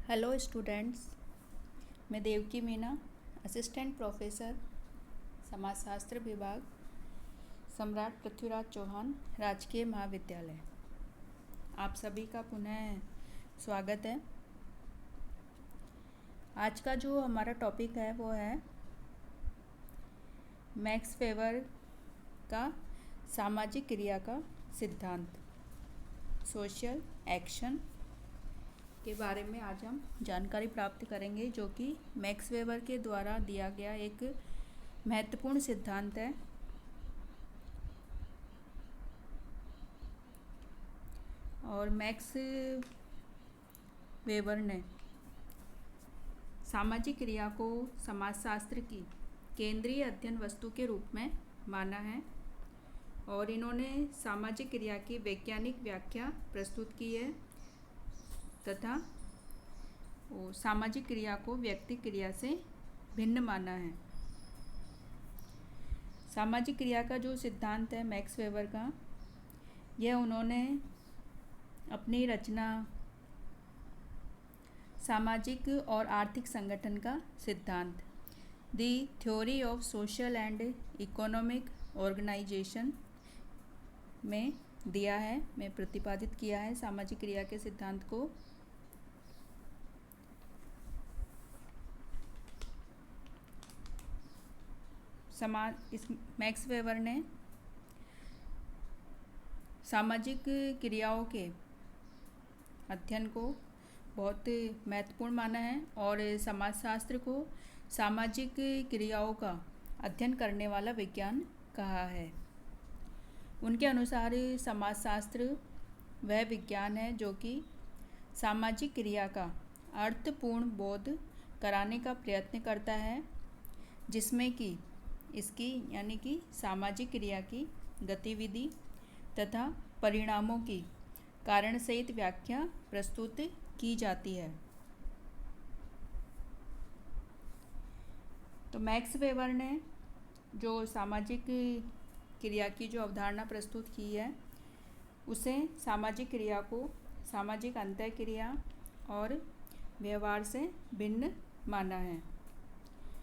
Hello students, मैं Devaki Meena, assistant professor समाजशास्त्र विभाग, सम्राट पृथ्वीराज चौहान राजकीय महाविद्यालय। आप सभी का पुनः स्वागत है। आज का जो हमारा टॉपिक है वो है मैक्स वेबर का सामाजिक क्रिया का सिद्धांत, सोशल एक्शन के बारे में आज हम जानकारी प्राप्त करेंगे, जो कि मैक्स वेबर के द्वारा दिया गया एक महत्वपूर्ण सिद्धांत है। और मैक्स वेबर ने सामाजिक क्रिया को समाजशास्त्र की केंद्रीय अध्ययन वस्तु के रूप में माना है और इन्होंने सामाजिक क्रिया की वैज्ञानिक व्याख्या प्रस्तुत की है तथा सामाजिक क्रिया को व्यक्तिक क्रिया से भिन्न माना है। सामाजिक क्रिया का जो सिद्धांत है मैक्स वेबर का, यह उन्होंने अपनी रचना सामाजिक और आर्थिक संगठन का सिद्धांत the theory of social and economic organisation में दिया है, में प्रतिपादित किया है सामाजिक क्रिया के सिद्धांत को। इस मैक्स वेबर ने सामाजिक क्रियाओं के अध्ययन को बहुत महत्वपूर्ण माना है और समाजशास्त्र को सामाजिक क्रियाओं का अध्ययन करने वाला विज्ञान कहा है। उनके अनुसार समाजशास्त्र वह विज्ञान है जो कि सामाजिक क्रिया का अर्थपूर्ण बोध कराने का प्रयत्न करता है, जिसमें कि इसकी यानी कि सामाजिक क्रिया की गतिविधि तथा परिणामों की कारण सहित व्याख्या प्रस्तुत की जाती है। तो मैक्स वेबर ने जो सामाजिक क्रिया की जो अवधारणा प्रस्तुत की है, उसे सामाजिक क्रिया को सामाजिक अंतःक्रिया और व्यवहार से भिन्न माना है।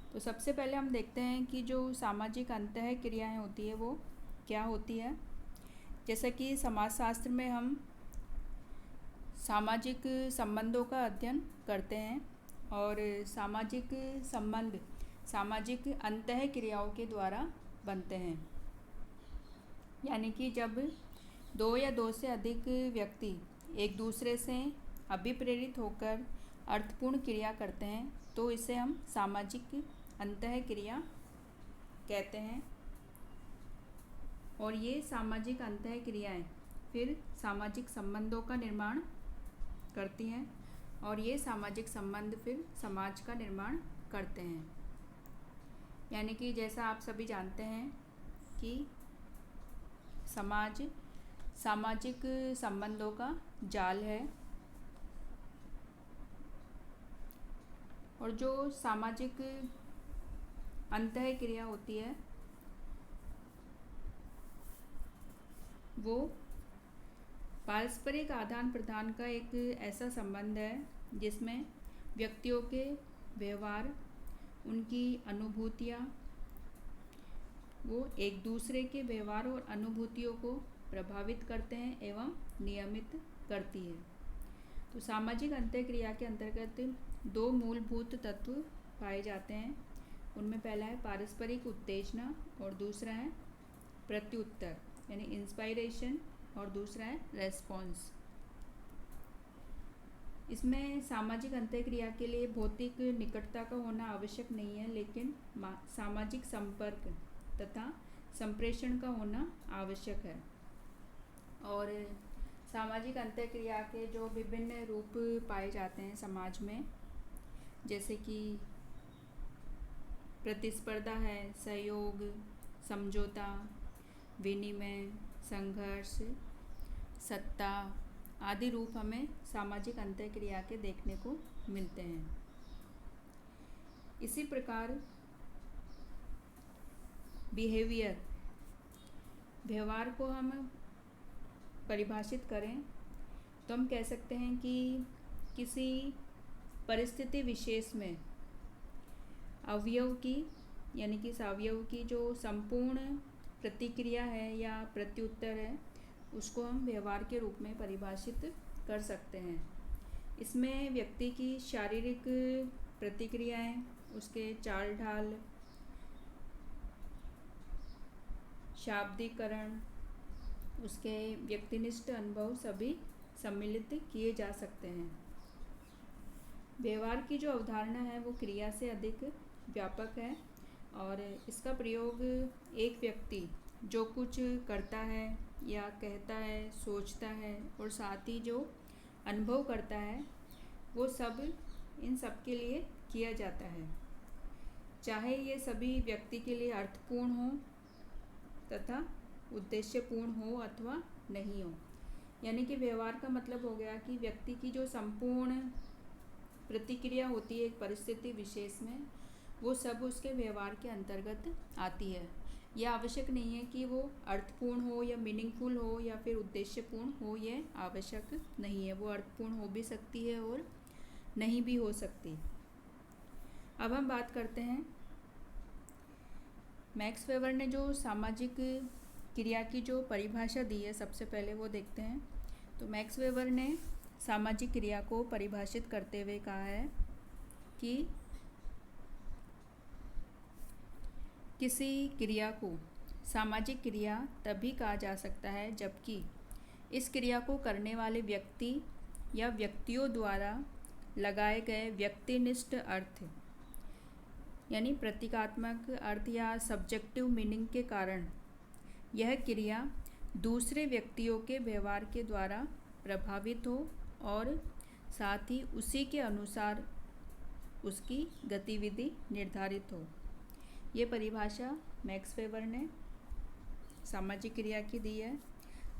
तो सबसे पहले हम देखते हैं कि जो सामाजिक अंतःक्रियाएं होती है वो क्या होती है। जैसा कि समाजशास्त्र में हम सामाजिक संबंधों का अध्ययन करते हैं और सामाजिक संबंध सामाजिक अंतःक्रियाओं के द्वारा बनते हैं, यानी कि जब दो या दो से अधिक व्यक्ति एक दूसरे से अभिप्रेरित होकर अर्थपूर्ण क्रिया करते हैं तो इसे हम सामाजिक अंतःक्रिया कहते हैं। और ये सामाजिक अंतःक्रियाएं फिर सामाजिक संबंधों का निर्माण करती हैं और ये सामाजिक संबंध फिर समाज का निर्माण करते हैं। यानी कि जैसा आप सभी जानते हैं कि समाज सामाजिक संबंधों का जाल है और जो सामाजिक अंतःक्रिया होती है वो पारस्परिक आदान प्रदान का एक ऐसा संबंध है जिसमें व्यक्तियों के व्यवहार, उनकी अनुभूतियाँ, वो एक दूसरे के व्यवहार और अनुभूतियों को प्रभावित करते हैं एवं नियमित करती है। तो सामाजिक अंतःक्रिया के अंतर्गत दो मूलभूत तत्व पाए जाते हैं। उनमें पहला है पारस्परिक उत्तेजना और दूसरा है प्रत्युत्तर यानी इंस्पायरेशन और दूसरा है रेस्पॉन्स। इसमें सामाजिक अंतःक्रिया के लिए भौतिक निकटता का होना आवश्यक नहीं है, लेकिन सामाजिक संपर्क तथा संप्रेषण का होना आवश्यक है। और सामाजिक अंतःक्रिया के जो विभिन्न रूप पाए जाते हैं समाज में, जैसे कि प्रतिस्पर्धा है, सहयोग, समझौता, विनिमय, संघर्ष, सत्ता आदि रूप हमें सामाजिक अंतःक्रिया के देखने को मिलते हैं। इसी प्रकार बिहेवियर व्यवहार को हम परिभाषित करें तो हम कह सकते हैं कि किसी परिस्थिति विशेष में अवयव की यानी कि इस अवयव की जो संपूर्ण प्रतिक्रिया है या प्रत्युत्तर है उसको हम व्यवहार के रूप में परिभाषित कर सकते हैं। इसमें व्यक्ति की शारीरिक प्रतिक्रियाएं, उसके चाल ढाल, शाब्दिकरण, उसके व्यक्तिनिष्ठ अनुभव सभी सम्मिलित किए जा सकते हैं। व्यवहार की जो अवधारणा है वो क्रिया से अधिक व्यापक है और इसका प्रयोग एक व्यक्ति जो कुछ करता है या कहता है, सोचता है और साथ ही जो अनुभव करता है वो सब इन सब के लिए किया जाता है, चाहे ये सभी व्यक्ति के लिए अर्थपूर्ण हो तथा उद्देश्यपूर्ण हो अथवा नहीं हो। यानी कि व्यवहार का मतलब हो गया कि व्यक्ति की जो संपूर्ण प्रतिक्रिया होती है एक परिस्थिति विशेष में, वो सब उसके व्यवहार के अंतर्गत आती है। यह आवश्यक नहीं है कि वो अर्थपूर्ण हो या मीनिंगफुल हो या फिर उद्देश्यपूर्ण हो, ये आवश्यक नहीं है। वो अर्थपूर्ण हो भी सकती है और नहीं भी हो सकती। अब हम बात करते हैं मैक्स वेबर ने जो सामाजिक क्रिया की जो परिभाषा दी है, सबसे पहले वो देखते हैं। तो मैक्स वेबर ने सामाजिक क्रिया को परिभाषित करते हुए कहा है कि किसी क्रिया को सामाजिक क्रिया तभी कहा जा सकता है जबकि इस क्रिया को करने वाले व्यक्ति या व्यक्तियों द्वारा लगाए गए व्यक्तिनिष्ठ अर्थ यानी प्रतीकात्मक अर्थ या सब्जेक्टिव मीनिंग के कारण यह क्रिया दूसरे व्यक्तियों के व्यवहार के द्वारा प्रभावित हो और साथ ही उसी के अनुसार उसकी गतिविधि निर्धारित हो। ये परिभाषा मैक्स वेबर ने सामाजिक क्रिया की दी है।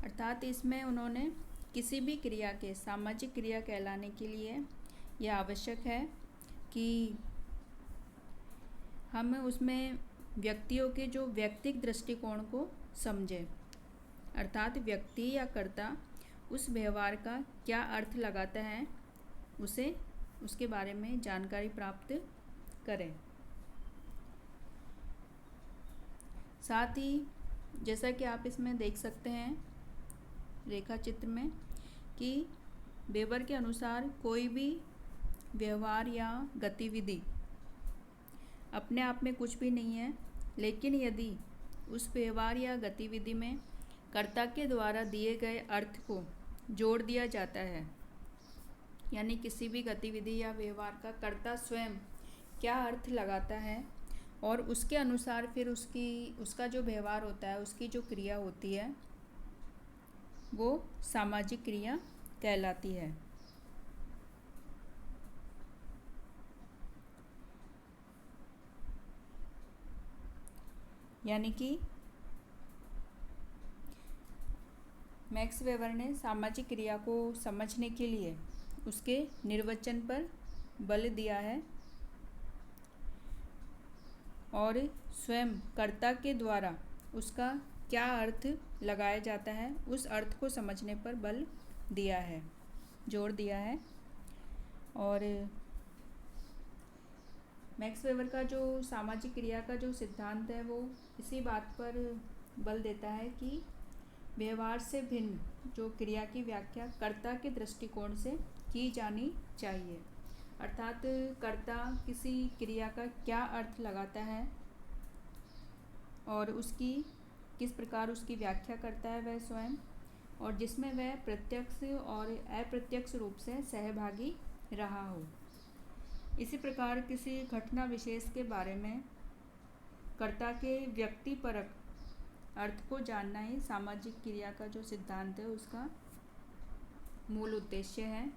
अर्थात इसमें उन्होंने किसी भी क्रिया के सामाजिक क्रिया कहलाने के लिए यह आवश्यक है कि हम उसमें व्यक्तियों के जो व्यक्तिगत दृष्टिकोण को समझें। अर्थात व्यक्ति या कर्ता उस व्यवहार का क्या अर्थ लगाता है उसे उसके बारे में जानकारी प्राप्त करें। साथ ही जैसा कि आप इसमें देख सकते हैं रेखा चित्र में कि वेबर के अनुसार कोई भी व्यवहार या गतिविधि अपने आप में कुछ भी नहीं है, लेकिन यदि उस व्यवहार या गतिविधि में कर्ता के द्वारा दिए गए अर्थ को जोड़ दिया जाता है, यानी किसी भी गतिविधि या व्यवहार का कर्ता स्वयं क्या अर्थ लगाता है और उसके अनुसार फिर उसका जो व्यवहार होता है, उसकी जो क्रिया होती है वो सामाजिक क्रिया कहलाती है। यानी कि मैक्स वेबर ने सामाजिक क्रिया को समझने के लिए उसके निर्वचन पर बल दिया है और स्वयं कर्ता के द्वारा उसका क्या अर्थ लगाया जाता है उस अर्थ को समझने पर बल दिया है, जोर दिया है। और मैक्स वेबर का जो सामाजिक क्रिया का जो सिद्धांत है वो इसी बात पर बल देता है कि व्यवहार से भिन्न जो क्रिया की व्याख्या कर्ता के दृष्टिकोण से की जानी चाहिए। अर्थात कर्ता किसी क्रिया का क्या अर्थ लगाता है और उसकी किस प्रकार उसकी व्याख्या करता है वह स्वयं, और जिसमें वह प्रत्यक्ष और अप्रत्यक्ष रूप से सहभागी रहा हो। इसी प्रकार किसी घटना विशेष के बारे में कर्ता के व्यक्तिपरक अर्थ को जानना ही सामाजिक क्रिया का जो सिद्धांत है उसका मूल उद्देश्य है।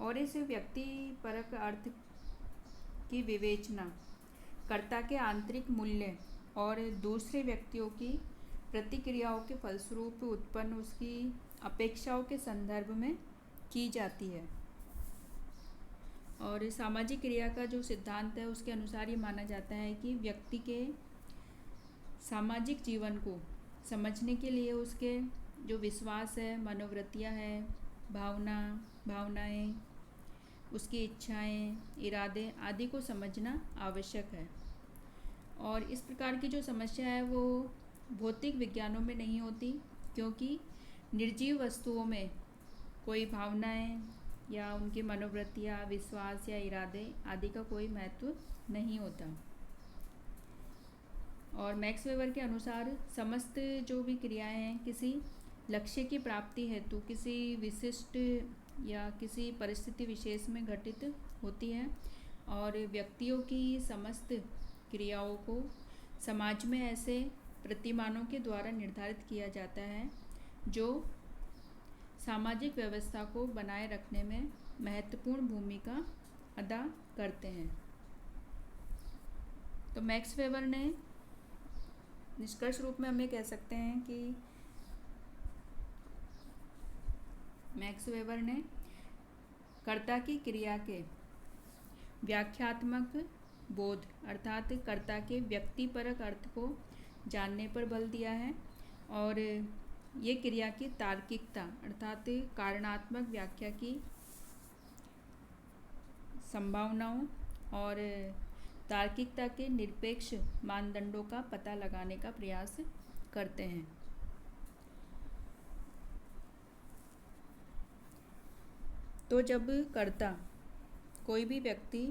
और इस व्यक्तिपरक अर्थ की विवेचना कर्ता के आंतरिक मूल्य और दूसरे व्यक्तियों की प्रतिक्रियाओं के फलस्वरूप उत्पन्न उसकी अपेक्षाओं के संदर्भ में की जाती है। और सामाजिक क्रिया का जो सिद्धांत है उसके अनुसार ये माना जाता है कि व्यक्ति के सामाजिक जीवन को समझने के लिए उसके जो विश्वास है, मनोवृत्तियाँ हैं, भावनाएं, उसकी इच्छाएं, इरादे आदि को समझना आवश्यक है। और इस प्रकार की जो समस्या है वो भौतिक विज्ञानों में नहीं होती, क्योंकि निर्जीव वस्तुओं में कोई भावनाएं या उनकी मनोवृत्तियाँ, विश्वास या इरादे आदि का कोई महत्व नहीं होता। और मैक्स वेबर के अनुसार समस्त जो भी क्रियाएं हैं किसी लक्ष्य की प्राप्ति हेतु किसी विशिष्ट या किसी परिस्थिति विशेष में घटित होती है, और व्यक्तियों की समस्त क्रियाओं को समाज में ऐसे प्रतिमानों के द्वारा निर्धारित किया जाता है जो सामाजिक व्यवस्था को बनाए रखने में महत्वपूर्ण भूमिका अदा करते हैं। तो मैक्स वेबर ने निष्कर्ष रूप में हमें कह सकते हैं कि मैक्स वेबर ने कर्ता की क्रिया के व्याख्यात्मक बोध अर्थात कर्ता के व्यक्तिपरक अर्थ को जानने पर बल दिया है, और ये क्रिया की तार्किकता अर्थात कारणात्मक व्याख्या की संभावनाओं और तार्किकता के निरपेक्ष मानदंडों का पता लगाने का प्रयास करते हैं। तो जब कर्ता कोई भी व्यक्ति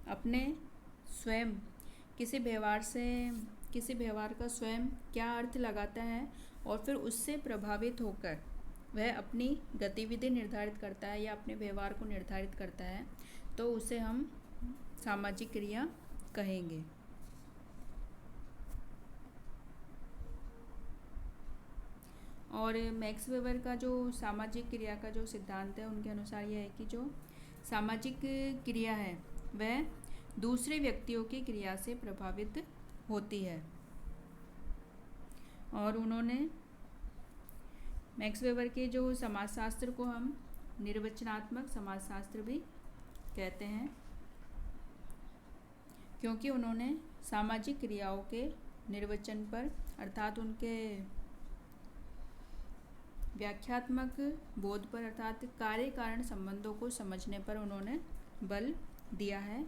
अपने स्वयं किसी व्यवहार का स्वयं क्या अर्थ लगाता है और फिर उससे प्रभावित होकर वह अपनी गतिविधि निर्धारित करता है या अपने व्यवहार को निर्धारित करता है, तो उसे हम सामाजिक क्रिया कहेंगे। और मैक्स वेबर का जो सामाजिक क्रिया का जो सिद्धांत है उनके अनुसार यह है कि जो सामाजिक क्रिया है वह दूसरे व्यक्तियों की क्रिया से प्रभावित होती है। और उन्होंने मैक्स वेबर के जो समाजशास्त्र को हम निर्वचनात्मक समाजशास्त्र भी कहते हैं, क्योंकि उन्होंने सामाजिक क्रियाओं के निर्वचन पर अर्थात उनके व्याख्यात्मक बोध पर अर्थात कार्य कारण संबंधों को समझने पर उन्होंने बल दिया है।